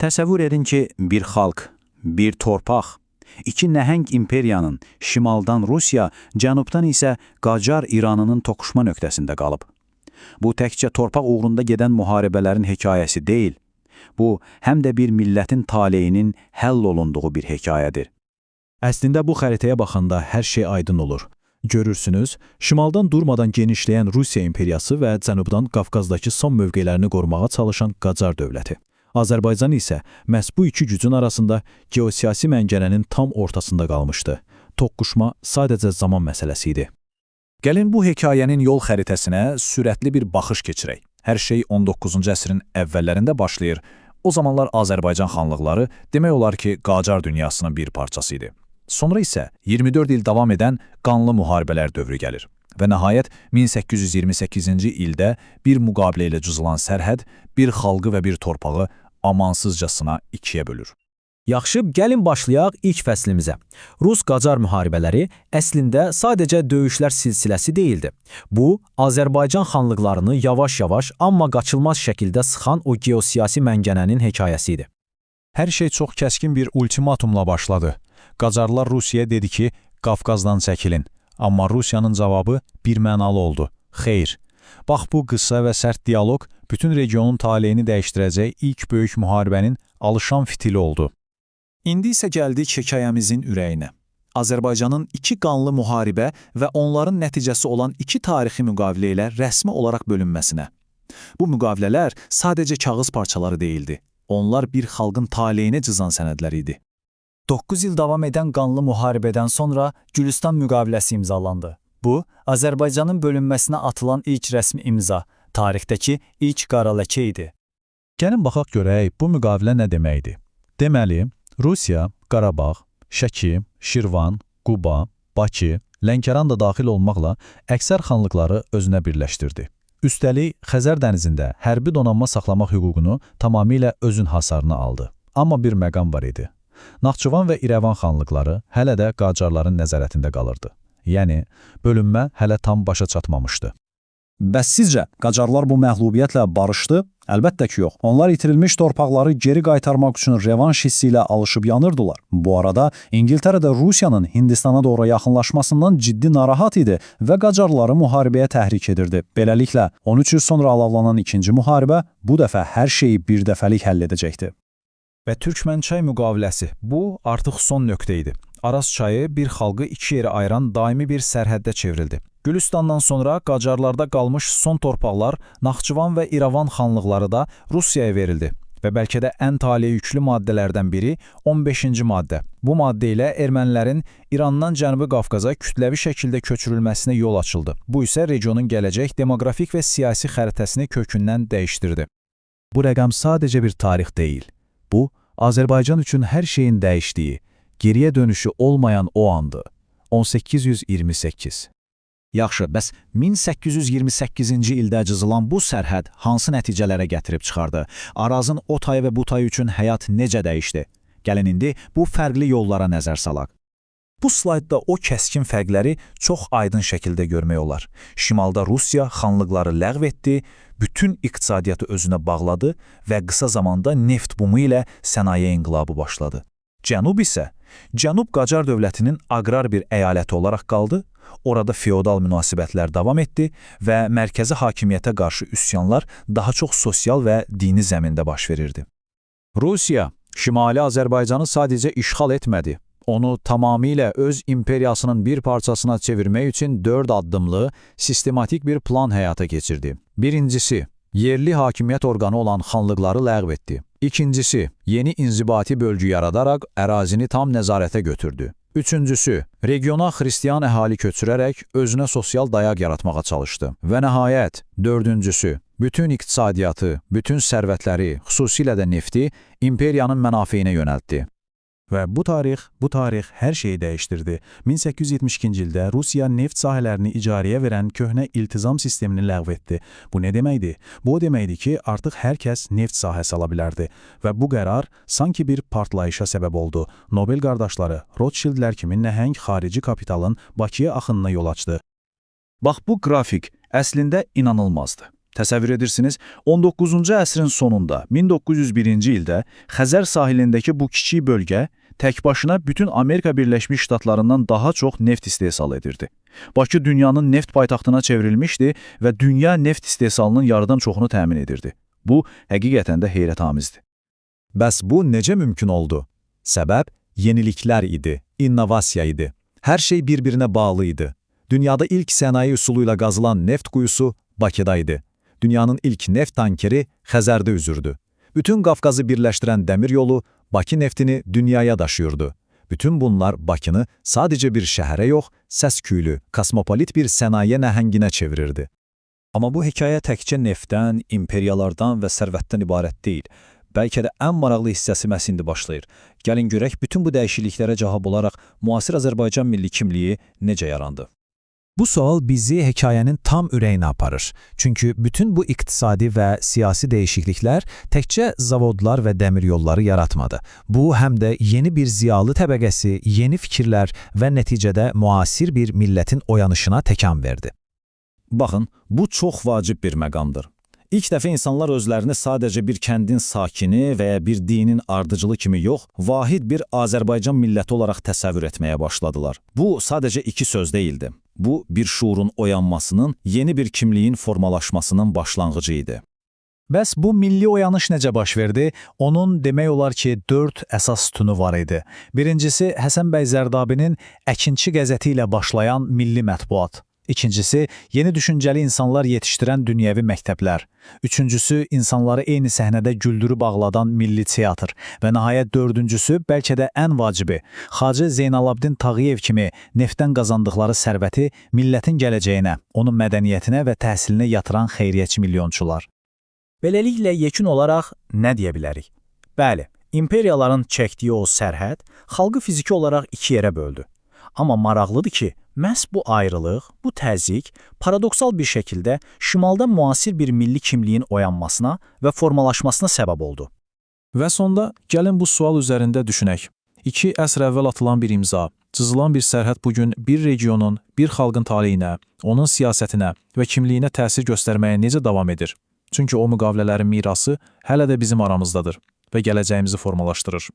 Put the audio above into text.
Təsəvvür edin ki, bir xalq, bir torpaq, iki nəhəng imperiyanın, şimaldan Rusiya, cənubdan isə Qacar İranının toqquşma nöqtəsində qalıb. Bu təkcə torpaq uğrunda gedən müharibələrin hekayəsi deyil. Bu, həm də bir millətin taleyinin həll olunduğu bir hekayədir. Əslində bu xəritəyə baxanda hər şey aydın olur. Görürsünüz, şimaldan durmadan genişləyən Rusiya imperiyası və cənubdan Qafqazdakı son mövqelərini qorumağa çalışan Qacar dövləti. Azərbaycan isə məhz bu iki gücün arasında geosiyasi məngənənin tam ortasında qalmışdı. Toqquşma sadəcə zaman məsələsi idi. Gəlin bu hekayənin yol xəritəsinə sürətli bir baxış keçirək. Hər şey 19-cu əsrin əvvəllərində başlayır. O zamanlar Azərbaycan xanlıqları demək olar ki, Qacar dünyasının bir parçası idi. Sonra isə 24 il davam edən qanlı müharibələr dövrü gəlir. Və nəhayət 1828-ci ildə bir müqavilə ilə cızılan sərhəd bir xalqı və bir torpağı amansızcasına ikiyə bölür. Yaxşı, gəlin başlayaq ilk fəslimizə. Rus-Qacar müharibələri əslində sadəcə döyüşlər silsiləsi deyildi. Bu, Azərbaycan xanlıqlarını yavaş-yavaş, amma qaçılmaz şəkildə sıxan o geosiyasi məngənənin hekayəsi idi. Hər şey çox kəskin bir ultimatumla başladı. Qacarlar Rusiyaya dedi ki, Qafqazdan çəkilin. Amma Rusiyanın cavabı bir mənalı oldu. Xeyr. Bax bu qısa və sərt diyaloq bütün regionun taleyini dəyişdirəcək ilk böyük müharibənin alışan fitili oldu. İndi isə gəldik hekayəmizin ürəyinə. Azərbaycanın iki qanlı müharibə və onların nəticəsi olan iki tarixi müqavilə ilə rəsmi olaraq bölünməsinə. Bu müqavilələr sadəcə kağız parçaları deyildi. Onlar bir xalqın taleyini cızan sənədlər idi. 9 il davam edən qanlı müharibədən sonra Gülüstan müqaviləsi imzalandı. Bu, Azərbaycanın bölünməsinə atılan ilk rəsmi imza, tarixdəki ilk qara ləkə idi. Gəlin baxaq görək, bu müqavilə nə deməkdir? Deməli, Rusiya, Qarabağ, Şəki, Şirvan, Quba, Bakı, Lənkəran da daxil olmaqla əksər xanlıqları özünə birləşdirdi. Üstəlik, Xəzər dənizində hərbi donanma saxlamaq hüququnu tamamilə özün hasarına aldı. Amma bir məqam var idi. Naxçıvan və İrəvan xanlıqları hələ də Qacarların nəzarətində qalırdı. Yəni, bölünmə hələ tam başa çatmamışdı. Bəs sizcə, Qacarlar bu məğlubiyyətlə barışdı? Əlbəttə ki, yox. Onlar itirilmiş torpaqları geri qaytarmaq üçün revanş hissi ilə alışıb yanırdılar. Bu arada İngiltərə də Rusiyanın Hindistana doğru yaxınlaşmasından ciddi narahat idi və Qacarları müharibəyə təhrik edirdi. Beləliklə, 13 il sonra alovlanan ikinci müharibə bu dəfə hər şeyi bir dəfəlik həll edəcəkdi. Və Türkmənçay müqaviləsi, bu artıq son nöqtə idi. Araz çayı bir xalqı iki yerə ayıran daimi bir sərhəddə çevrildi. Gülüstandan sonra Qacarlarda qalmış son torpaqlar Naxçıvan və İrəvan xanlıqları da Rusiyaya verildi. Və bəlkə də ən taleyi yüklü maddələrdən biri 15-ci maddə. Bu maddə ilə ermənilərin İrandan Cənubi Qafqaza kütləvi şəkildə köçürülməsinə yol açıldı. Bu isə regionun gələcək demoqrafik və siyasi xəritəsini kökündən dəyişdirdi. Bu rəqəm sadəcə bir tarix deyil. Bu, Azərbaycan üçün hər şeyin dəyişdiyi, geriyə dönüşü olmayan o andı. 1828. Yaxşı, bəs 1828-ci ildə cızılan bu sərhəd hansı nəticələrə gətirib çıxardı? Arazın o tayı və bu tayı üçün həyat necə dəyişdi? Gəlin indi bu fərqli yollara nəzər salaq. Bu slaydda o kəskin fərqləri çox aydın şəkildə görmək olar. Şimalda Rusiya xanlıqları ləğv etdi, bütün iqtisadiyyatı özünə bağladı və qısa zamanda neft bumu ilə sənaye inqilabı başladı. Cənub isə, Cənub Qacar dövlətinin aqrar bir əyaləti olaraq qaldı, orada feodal münasibətlər davam etdi və mərkəzi hakimiyyətə qarşı üsyanlar daha çox sosial və dini zəmində baş verirdi. Rusiya, Şimali Azərbaycanı sadəcə işğal etmədi. Onu tamamilə öz imperiyasının bir parçasına çevirmək üçün 4 addımlı, sistematik bir plan həyata keçirdi. Birincisi, yerli hakimiyyət orqanı olan xanlıqları ləğv etdi. İkincisi, yeni inzibati bölgü yaradaraq ərazini tam nəzarətə götürdü. Üçüncüsü, regiona xristiyan əhali köçürərək özünə sosial dayaq yaratmağa çalışdı. Və nəhayət, dördüncüsü, bütün iqtisadiyyatı, bütün sərvətləri, xüsusilə də nefti imperiyanın mənafeyinə yönəltdi. Və bu tarix hər şeyi dəyişdirdi. 1872-ci ildə Rusiya neft sahələrini icarəyə verən köhnə iltizam sistemini ləğv etdi. Bu nə deməkdir? Bu o deməkdir ki, artıq hər kəs neft sahəsi ala bilərdi. Və bu qərar sanki bir partlayışa səbəb oldu. Nobel qardaşları, Rothschildlər kimi nəhəng xarici kapitalın Bakıya axınına yol açdı. Bax bu qrafik əslində inanılmazdı. Təsəvvür edirsiniz, 19-cu əsrin sonunda, 1901-ci ildə Xəzər sahilindəki bu kiçik bölgə tək başına bütün Amerika Birləşmiş Ştatlarından daha çox neft istehsal edirdi. Bakı dünyanın neft paytaxtına çevrilmişdi və dünya neft istehsalının yarıdan çoxunu təmin edirdi. Bu, həqiqətən də heyrətamizdir. Bəs bu necə mümkün oldu? Səbəb yeniliklər idi, innovasiya idi. Hər şey bir-birinə bağlı idi. Dünyada ilk sənaye üsulu ilə qazılan neft quyusu Bakıda idi. Dünyanın ilk neft tankeri Xəzərdə üzürdü. Bütün Qafqazı birləşdirən dəmir yolu Bakı neftini dünyaya daşıyırdı. Bütün bunlar Bakını sadəcə bir şəhərə yox, səs-küylü, kosmopolit bir sənaye nəhənginə çevirirdi. Amma bu hekayə təkcə neftdən, imperiyalardan və sərvətdən ibarət deyil. Bəlkə də ən maraqlı hissəsi məhz indi başlayır. Gəlin görək, bütün bu dəyişikliklərə cavab olaraq müasir Azərbaycan milli kimliyi necə yarandı? Bu sual bizi hekayənin tam ürəyinə aparır. Çünki bütün bu iqtisadi və siyasi dəyişikliklər təkcə zavodlar və dəmir yolları yaratmadı. Bu, həm də yeni bir ziyalı təbəqəsi, yeni fikirlər və nəticədə müasir bir millətin oyanışına təkan verdi. Baxın, bu çox vacib bir məqamdır. İlk dəfə insanlar özlərini sadəcə bir kəndin sakini və ya bir dinin ardıcılı kimi yox, vahid bir Azərbaycan milləti olaraq təsəvvür etməyə başladılar. Bu, sadəcə iki söz deyildi. Bu, bir şuurun oyanmasının, yeni bir kimliyin formalaşmasının başlanğıcı idi. Bəs bu milli oyanış necə baş verdi? Onun demək olar ki, 4 əsas sütunu var idi. Birincisi, Həsən bəy Zərdabinin Əkinçi qəzeti ilə başlayan milli mətbuat. İkincisi, yeni düşüncəli insanlar yetişdirən dünyəvi məktəblər. Üçüncüsü, insanları eyni səhnədə güldürüb ağladan milli teatr. Və nəhayət dördüncüsü, bəlkə də ən vacibi, Xacı Zeynalabdin Tağıyev kimi neftdən qazandıqları sərvəti millətin gələcəyinə, onun mədəniyyətinə və təhsilinə yatıran xeyriyyəçi milyonçular. Beləliklə, yekun olaraq nə deyə bilərik? Bəli, imperiyaların çəkdiyi o sərhəd xalqı fiziki olaraq iki yerə böldü. Amma maraqlıdır ki, məhz bu ayrılıq, bu təzyiq paradoksal bir şəkildə şimalda müasir bir milli kimliyin oyanmasına və formalaşmasına səbəb oldu. Və sonda gəlin bu sual üzərində düşünək. 2 əsr əvvəl atılan bir imza, cızılan bir sərhəd bugün bir regionun, bir xalqın taleyinə, onun siyasətinə və kimliyinə təsir göstərməyə necə davam edir? Çünki o müqavilələrin mirası hələ də bizim aramızdadır və gələcəyimizi formalaşdırır.